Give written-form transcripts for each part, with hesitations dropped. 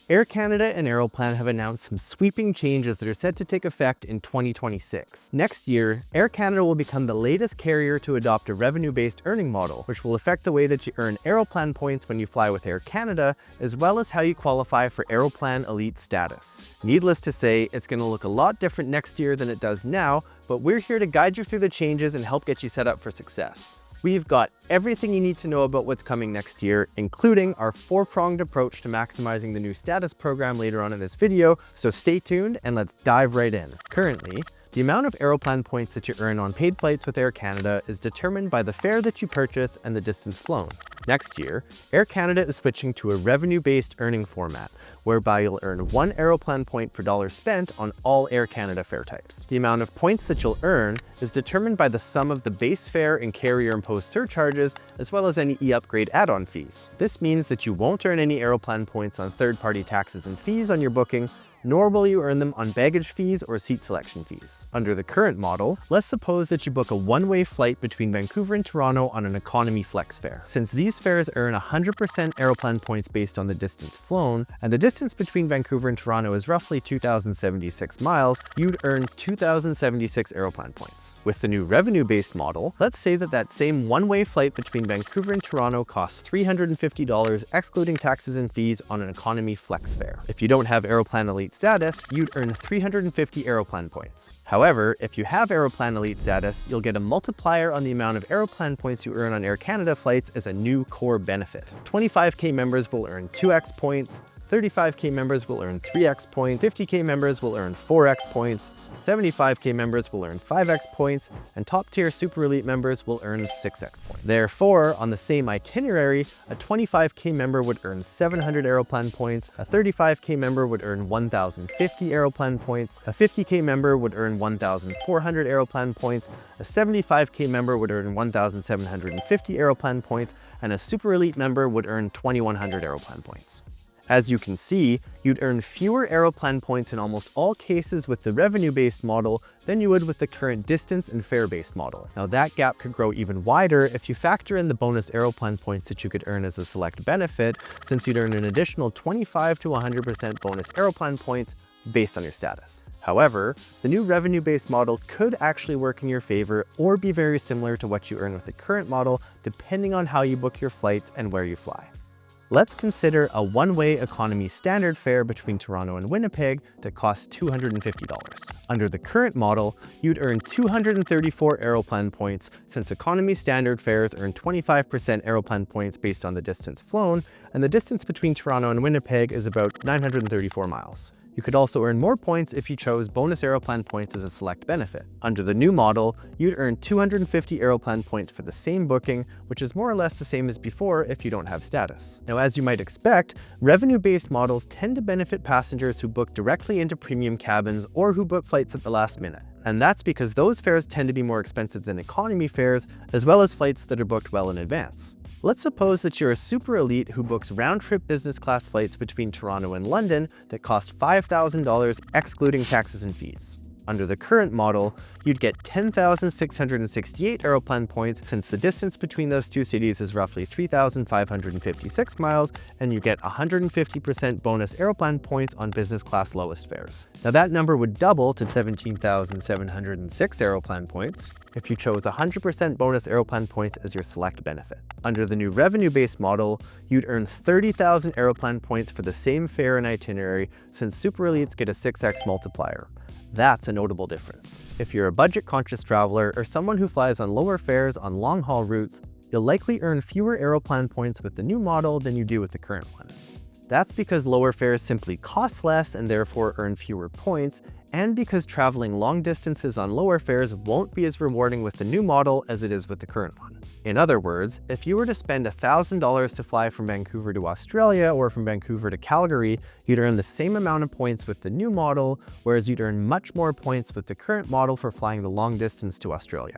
Air Canada and Aeroplan have announced some sweeping changes that are set to take effect in 2026. Next year, Air Canada will become the latest carrier to adopt a revenue-based earning model, which will affect the way that you earn Aeroplan points when you fly with Air Canada, as well as how you qualify for Aeroplan Elite status. Needless to say, it's going to look a lot different next year than it does now, but we're here to guide you through the changes and help get you set up for success. We've got everything you need to know about what's coming next year, including our four-pronged approach to maximizing the new status program later on in this video, so stay tuned and let's dive right in. Currently, the amount of Aeroplan points that you earn on paid flights with Air Canada is determined by the fare that you purchase and the distance flown. Next year, Air Canada is switching to a revenue-based earning format, whereby you'll earn 1 Aeroplan point per dollar spent on all Air Canada fare types. The amount of points that you'll earn is determined by the sum of the base fare and carrier-imposed surcharges, as well as any e-upgrade add-on fees. This means that you won't earn any Aeroplan points on third-party taxes and fees on your booking, nor will you earn them on baggage fees or seat selection fees. Under the current model, let's suppose that you book a one-way flight between Vancouver and Toronto on an economy flex fare. Since these fares earn 100% Aeroplan points based on the distance flown, and the distance between Vancouver and Toronto is roughly 2,076 miles, you'd earn 2,076 Aeroplan points. With the new revenue-based model, let's say that that same one-way flight between Vancouver and Toronto costs $350 excluding taxes and fees on an economy flex fare. If you don't have Aeroplan Elite status, you'd earn 350 Aeroplan points. However, if you have Aeroplan Elite status, you'll get a multiplier on the amount of Aeroplan points you earn on Air Canada flights as a new core benefit. 25K members will earn 2x points, 35K members will earn 3x points, 50K members will earn 4x points, 75K members will earn 5x points, and top-tier Super Elite members will earn 6x points. Therefore, on the same itinerary, a 25K member would earn 700 Aeroplan points, a 35K member would earn 1,050 Aeroplan points, a 50K member would earn 1,400 Aeroplan points, a 75K member would earn 1,750 Aeroplan points, and a Super Elite member would earn 2,100 Aeroplan points. As you can see, you'd earn fewer Aeroplan points in almost all cases with the revenue-based model than you would with the current distance and fare-based model. Now that gap could grow even wider if you factor in the bonus Aeroplan points that you could earn as a select benefit, since you'd earn an additional 25 to 100% bonus Aeroplan points based on your status. However, the new revenue-based model could actually work in your favor or be very similar to what you earn with the current model, depending on how you book your flights and where you fly. Let's consider a one-way economy standard fare between Toronto and Winnipeg that costs $250. Under the current model, you'd earn 234 Aeroplan points, since economy standard fares earn 25% Aeroplan points based on the distance flown, and the distance between Toronto and Winnipeg is about 934 miles. You could also earn more points if you chose bonus Aeroplan points as a select benefit. Under the new model, you'd earn 250 Aeroplan points for the same booking, which is more or less the same as before if you don't have status. Now, as you might expect, revenue-based models tend to benefit passengers who book directly into premium cabins or who book flights at the last minute. And that's because those fares tend to be more expensive than economy fares, as well as flights that are booked well in advance. Let's suppose that you're a Super Elite who books round-trip business class flights between Toronto and London that cost $5,000 excluding taxes and fees. Under the current model, you'd get 10,668 Aeroplan points, since the distance between those two cities is roughly 3,556 miles, and you get 150% bonus Aeroplan points on business class lowest fares. Now that number would double to 17,706 Aeroplan points if you chose 100% bonus Aeroplan points as your select benefit. Under the new revenue-based model, you'd earn 30,000 Aeroplan points for the same fare and itinerary, since Super Elites get a 6x multiplier. That's a notable difference. If you're a budget-conscious traveler or someone who flies on lower fares on long-haul routes, you'll likely earn fewer Aeroplan points with the new model than you do with the current one. That's because lower fares simply cost less and therefore earn fewer points, and because traveling long distances on lower fares won't be as rewarding with the new model as it is with the current one. In other words, if you were to spend $1,000 to fly from Vancouver to Australia or from Vancouver to Calgary, you'd earn the same amount of points with the new model, whereas you'd earn much more points with the current model for flying the long distance to Australia.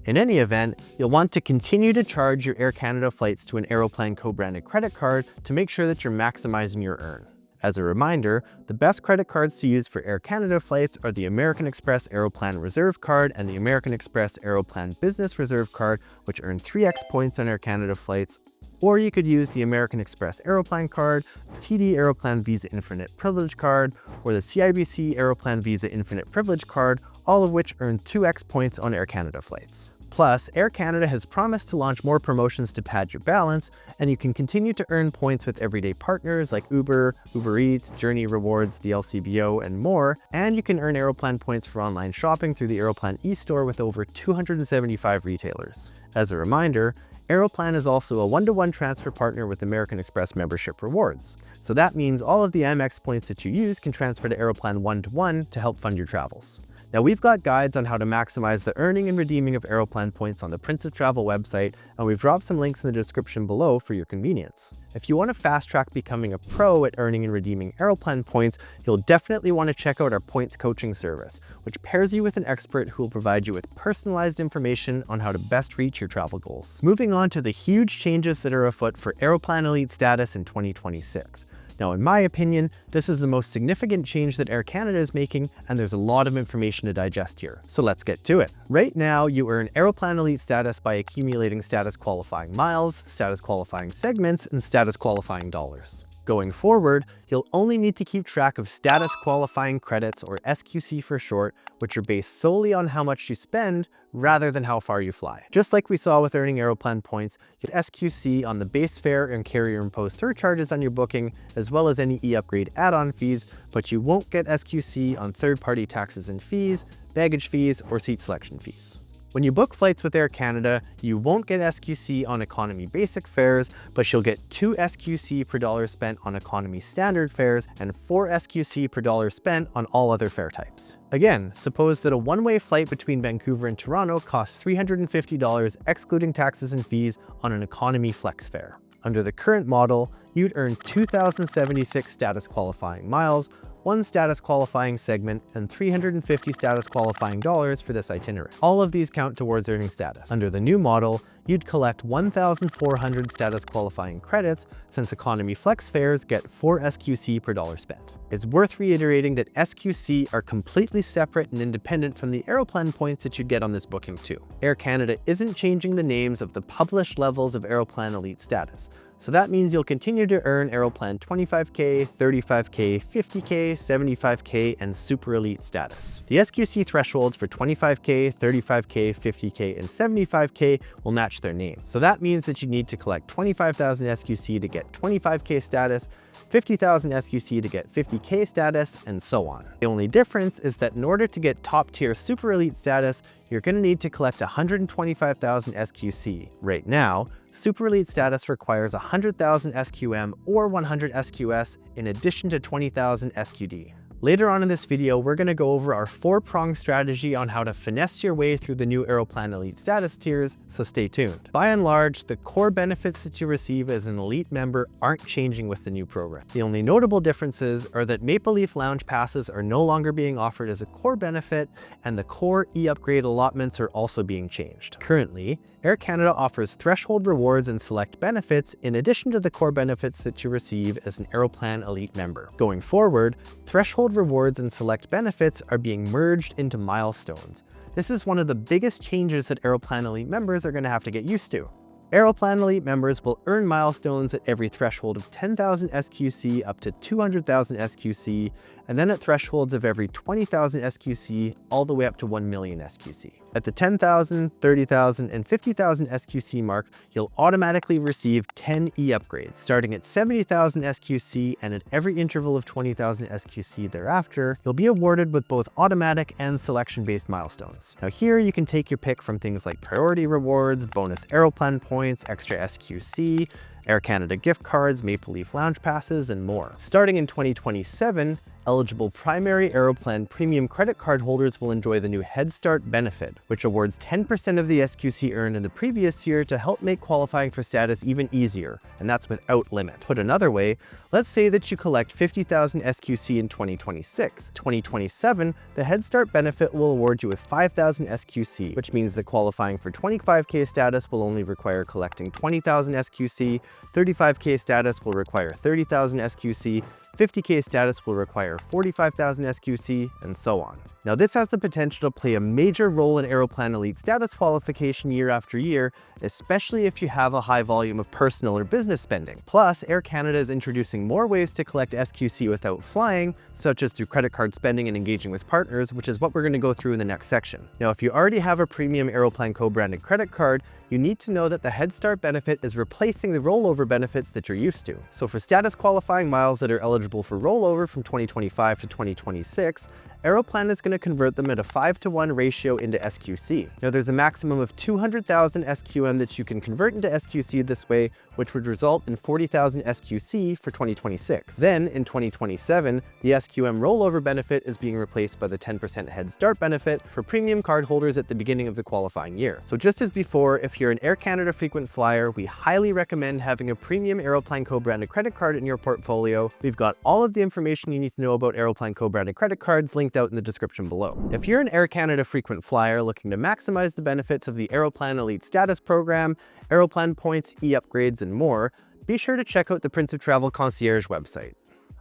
In any event, you'll want to continue to charge your Air Canada flights to an Aeroplan co-branded credit card to make sure that you're maximizing your earn. As a reminder, the best credit cards to use for Air Canada flights are the American Express Aeroplan Reserve Card and the American Express Aeroplan Business Reserve Card, which earn 3x points on Air Canada flights, Or you could use the American Express Aeroplan card, TD Aeroplan Visa Infinite Privilege card, or the CIBC Aeroplan Visa Infinite Privilege card, all of which earn 2x points on Air Canada flights. Plus, Air Canada has promised to launch more promotions to pad your balance, and you can continue to earn points with everyday partners like Uber, Uber Eats, Journey Rewards, the LCBO, and more, and you can earn Aeroplan points for online shopping through the Aeroplan e-store with over 275 retailers. As a reminder, Aeroplan is also a one-to-one transfer partner with American Express membership rewards. So that means all of the Amex points that you use can transfer to Aeroplan one-to-one to help fund your travels. Now, we've got guides on how to maximize the earning and redeeming of Aeroplan points on the Prince of Travel website, and we've dropped some links in the description below for your convenience. If you want to fast-track becoming a pro at earning and redeeming Aeroplan points, you'll definitely want to check out our points coaching service, which pairs you with an expert who will provide you with personalized information on how to best reach your travel goals. Moving on to the huge changes that are afoot for Aeroplan Elite status in 2026. Now, in my opinion, this is the most significant change that Air Canada is making, and there's a lot of information to digest here. So let's get to it. Right now, you earn Aeroplan Elite status by accumulating status qualifying miles, status qualifying segments, and status qualifying dollars. Going forward, you'll only need to keep track of status qualifying credits, or SQC for short, which are based solely on how much you spend rather than how far you fly. Just like we saw with earning Aeroplan points, you get SQC on the base fare and carrier-imposed surcharges on your booking, as well as any e-upgrade add-on fees, but you won't get SQC on third-party taxes and fees, baggage fees, or seat selection fees. When you book flights with Air Canada, you won't get SQC on economy basic fares, but you'll get 2 SQC per dollar spent on economy standard fares and 4 SQC per dollar spent on all other fare types. Again, suppose that a one-way flight between Vancouver and Toronto costs $350 excluding taxes and fees on an economy flex fare. Under the current model, you'd earn 2,076 status qualifying miles, 1 status qualifying segment, and 350 status qualifying dollars for this itinerary. All of these count towards earning status. Under the new model, you'd collect 1,400 status qualifying credits, since economy flex fares get 4 SQC per dollar spent. It's worth reiterating that SQC are completely separate and independent from the Aeroplan points that you'd get on this booking too. Air Canada isn't changing the names of the published levels of Aeroplan Elite status. So that means you'll continue to earn Aeroplan 25K, 35K, 50K, 75K, and Super Elite status. The SQC thresholds for 25K, 35K, 50K, and 75K will match their name. So that means that you need to collect 25,000 SQC to get 25K status, 50,000 SQC to get 50K status, and so on. The only difference is that in order to get top-tier Super Elite status, you're going to need to collect 125,000 SQC. Right now, Super Elite status requires 100,000 SQM or 100 SQS in addition to 20,000 SQD. Later on in this video, we're going to go over our four-pronged strategy on how to finesse your way through the new Aeroplan Elite status tiers, so stay tuned. By and large, the core benefits that you receive as an Elite member aren't changing with the new program. The only notable differences are that Maple Leaf Lounge passes are no longer being offered as a core benefit, and the core e-upgrade allotments are also being changed. Currently, Air Canada offers threshold rewards and select benefits in addition to the core benefits that you receive as an Aeroplan Elite member. Going forward, threshold rewards and select benefits are being merged into milestones. This is one of the biggest changes that Aeroplan Elite members are going to have to get used to. Aeroplan Elite members will earn milestones at every threshold of 10,000 SQC up to 200,000 SQC, and then at thresholds of every 20,000 SQC all the way up to 1 million SQC. At the 10,000, 30,000, and 50,000 SQC mark, you'll automatically receive 10 e-upgrades, starting at 70,000 SQC, and at every interval of 20,000 SQC thereafter, you'll be awarded with both automatic and selection-based milestones. Now here you can take your pick from things like priority rewards, bonus Aeroplan points, extra SQC, Air Canada gift cards, Maple Leaf Lounge passes, and more. Starting in 2027, eligible primary Aeroplan premium credit card holders will enjoy the new Head Start benefit, which awards 10% of the SQC earned in the previous year to help make qualifying for status even easier, and that's without limit. Put another way, let's say that you collect 50,000 SQC in 2026. 2027, the Head Start benefit will award you with 5,000 SQC, which means that qualifying for 25K status will only require collecting 20,000 SQC, 35K status will require 30,000 SQC, 50K status will require 45,000 SQC, and so on. Now this has the potential to play a major role in Aeroplan Elite status qualification year after year, especially if you have a high volume of personal or business spending. Plus, Air Canada is introducing more ways to collect SQC without flying, such as through credit card spending and engaging with partners, which is what we're going to go through in the next section. Now, if you already have a premium Aeroplan co-branded credit card, you need to know that the Head Start benefit is replacing the rollover benefits that you're used to. So for status qualifying miles that are eligible for rollover from 2025 to 2026, Aeroplan is going to convert them at a 5-to-1 ratio into SQC. Now there's a maximum of 200,000 SQM that you can convert into SQC this way, which would result in 40,000 SQC for 2026. Then in 2027, the SQM rollover benefit is being replaced by the 10% Head Start benefit for premium card holders at the beginning of the qualifying year. So just as before, if you're an Air Canada frequent flyer, we highly recommend having a premium Aeroplan co-branded credit card in your portfolio. We've got all of the information you need to know about Aeroplan co-branded credit cards linked out in the description below. If you're an Air Canada frequent flyer looking to maximize the benefits of the Aeroplan Elite status program, Aeroplan points, e-upgrades, and more, be sure to check out the Prince of Travel Concierge website.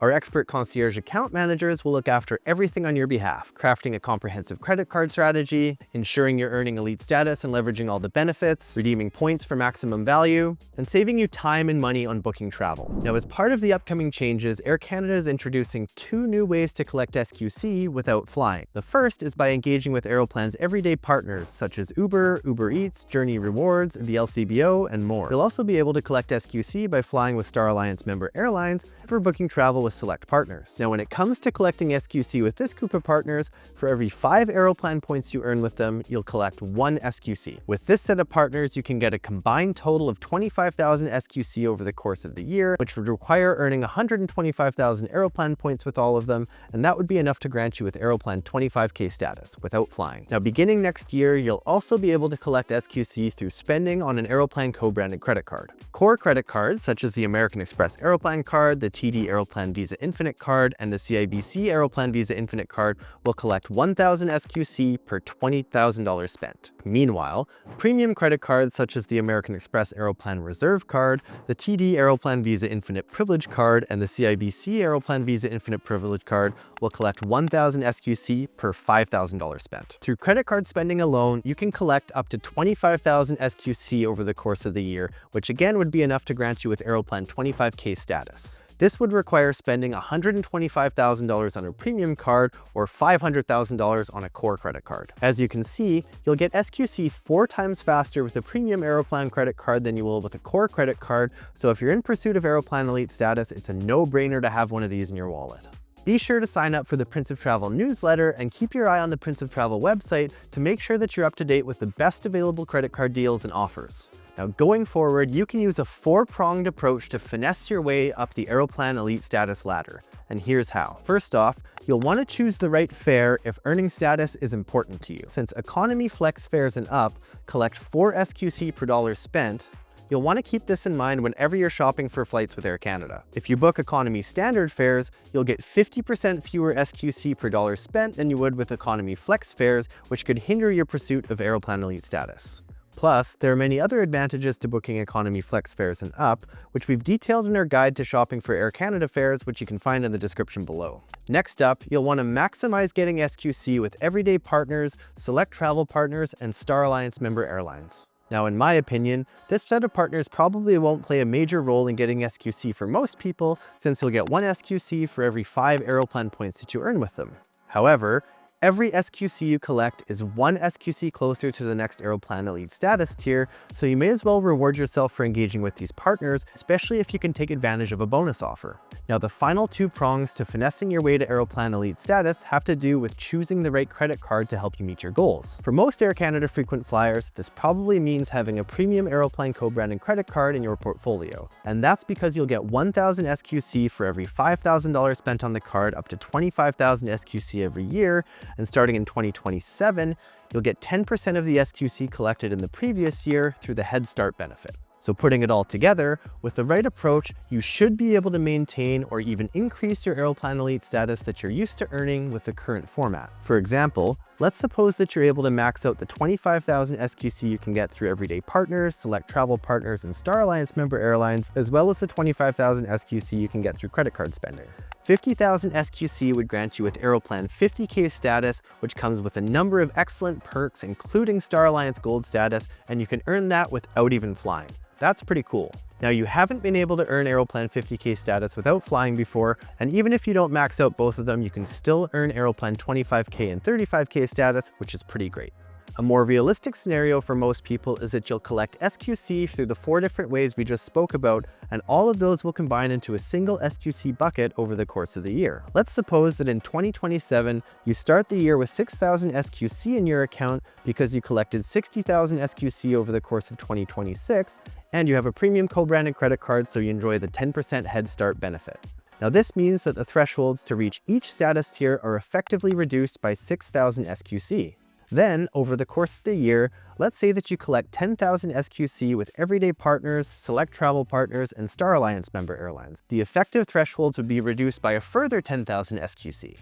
Our expert concierge account managers will look after everything on your behalf, crafting a comprehensive credit card strategy, ensuring you're earning elite status and leveraging all the benefits, redeeming points for maximum value, and saving you time and money on booking travel. Now, as part of the upcoming changes, Air Canada is introducing 2 new ways to collect SQC without flying. The first is by engaging with Aeroplan's everyday partners, such as Uber, Uber Eats, Journey Rewards, the LCBO, and more. You'll also be able to collect SQC by flying with Star Alliance member airlines for booking travel with select partners. Now, when it comes to collecting SQC with this group of partners, for every 5 Aeroplan points you earn with them, you'll collect 1 SQC. With this set of partners, you can get a combined total of 25,000 SQC over the course of the year, which would require earning 125,000 Aeroplan points with all of them, and that would be enough to grant you with Aeroplan 25K status without flying. Now, beginning next year, you'll also be able to collect SQC through spending on an Aeroplan co-branded credit card. Core credit cards, such as the American Express Aeroplan card, the TD Aeroplan Visa Infinite card, and the CIBC Aeroplan Visa Infinite card will collect 1,000 SQC per $20,000 spent. Meanwhile, premium credit cards such as the American Express Aeroplan Reserve card, the TD Aeroplan Visa Infinite Privilege card, and the CIBC Aeroplan Visa Infinite Privilege card will collect 1,000 SQC per $5,000 spent. Through credit card spending alone, you can collect up to 25,000 SQC over the course of the year, which again would be enough to grant you with Aeroplan 25K status. This would require spending $125,000 on a premium card or $500,000 on a core credit card. As you can see, you'll get SQC 4 times faster with a premium Aeroplan credit card than you will with a core credit card, so if you're in pursuit of Aeroplan Elite status, it's a no-brainer to have one of these in your wallet. Be sure to sign up for the Prince of Travel newsletter and keep your eye on the Prince of Travel website to make sure that you're up to date with the best available credit card deals and offers. Now, going forward, you can use a 4-pronged approach to finesse your way up the Aeroplan Elite status ladder. And here's how. First off, you'll want to choose the right fare if earning status is important to you. Since Economy Flex fares and up collect 4 SQC per dollar spent, you'll want to keep this in mind whenever you're shopping for flights with Air Canada. If you book Economy Standard fares, you'll get 50% fewer SQC per dollar spent than you would with Economy Flex fares, which could hinder your pursuit of Aeroplan Elite status. Plus, there are many other advantages to booking Economy Flex fares and up, which we've detailed in our guide to shopping for Air Canada fares, which you can find in the description below. Next up, you'll want to maximize getting SQC with everyday partners, select travel partners, and Star Alliance member airlines. Now, in my opinion, this set of partners probably won't play a major role in getting SQC for most people, since you'll get 1 SQC for every 5 Aeroplan points that you earn with them. However, every SQC you collect is 1 SQC closer to the next Aeroplan Elite status tier, so you may as well reward yourself for engaging with these partners, especially if you can take advantage of a bonus offer. Now, the final 2 prongs to finessing your way to Aeroplan Elite status have to do with choosing the right credit card to help you meet your goals. For most Air Canada frequent flyers, this probably means having a premium Aeroplan co-branded credit card in your portfolio. And that's because you'll get 1,000 SQC for every $5,000 spent on the card, up to 25,000 SQC every year, and starting in 2027, you'll get 10% of the SQC collected in the previous year through the Head Start benefit. So putting it all together, with the right approach, you should be able to maintain or even increase your Aeroplan Elite status that you're used to earning with the current format. For example, Let's suppose that you're able to max out the 25,000 SQC you can get through Everyday Partners, Select Travel Partners, and Star Alliance member airlines, as well as the 25,000 SQC you can get through credit card spending. 50,000 SQC would grant you with Aeroplan 50K status, which comes with a number of excellent perks, including Star Alliance Gold status, and you can earn that without even flying. That's pretty cool. Now, you haven't been able to earn Aeroplan 50K status without flying before, and even if you don't max out both of them, you can still earn Aeroplan 25K and 35K status, which is pretty great. A more realistic scenario for most people is that you'll collect SQC through the 4 different ways we just spoke about, and all of those will combine into a single SQC bucket over the course of the year. Let's suppose that in 2027, you start the year with 6,000 SQC in your account because you collected 60,000 SQC over the course of 2026, and you have a premium co-branded credit card, so you enjoy the 10% head start benefit. Now, this means that the thresholds to reach each status tier are effectively reduced by 6,000 SQC. Then, over the course of the year, let's say that you collect 10,000 SQC with Everyday Partners, Select Travel Partners, and Star Alliance member airlines. The effective thresholds would be reduced by a further 10,000 SQC.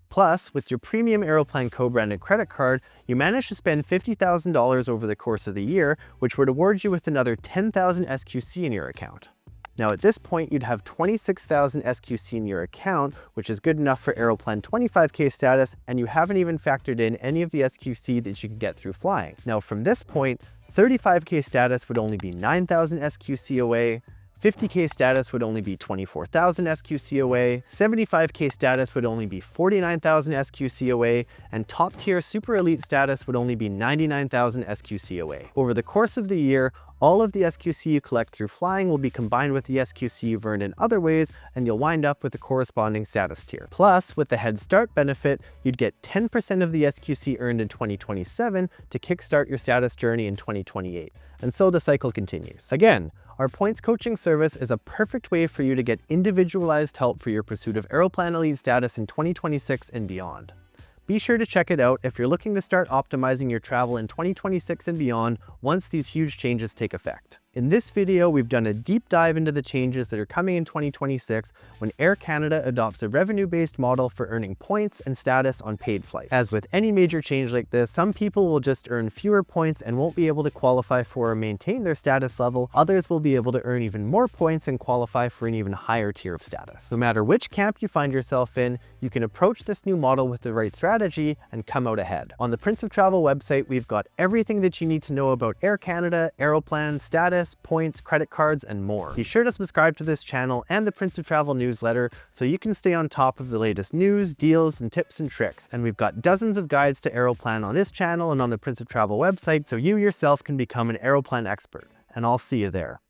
Plus, with your premium Aeroplan co-branded credit card, you manage to spend $50,000 over the course of the year, which would award you with another 10,000 SQC in your account. Now, at this point, you'd have 26,000 SQC in your account, which is good enough for Aeroplan 25K status, and you haven't even factored in any of the SQC that you can get through flying. Now, from this point, 35K status would only be 9,000 SQC away, 50K status would only be 24,000 SQC away, 75K status would only be 49,000 SQC away, and top tier Super Elite status would only be 99,000 SQC away. Over the course of the year, all of the SQC you collect through flying will be combined with the SQC you've earned in other ways, and you'll wind up with the corresponding status tier. Plus, with the Head Start benefit, you'd get 10% of the SQC earned in 2027 to kickstart your status journey in 2028. And so the cycle continues. Again, our points coaching service is a perfect way for you to get individualized help for your pursuit of Aeroplan Elite status in 2026 and beyond. Be sure to check it out if you're looking to start optimizing your travel in 2026 and beyond once these huge changes take effect. In this video, we've done a deep dive into the changes that are coming in 2026 when Air Canada adopts a revenue-based model for earning points and status on paid flights. As with any major change like this, some people will just earn fewer points and won't be able to qualify for or maintain their status level. Others will be able to earn even more points and qualify for an even higher tier of status. No matter which camp you find yourself in, you can approach this new model with the right strategy and come out ahead. On the Prince of Travel website, we've got everything that you need to know about Air Canada, Aeroplan, status, points, credit cards, and more. Be sure to subscribe to this channel and the Prince of Travel newsletter so you can stay on top of the latest news, deals, and tips and tricks. And we've got dozens of guides to Aeroplan on this channel and on the Prince of Travel website, so you yourself can become an Aeroplan expert. And I'll see you there.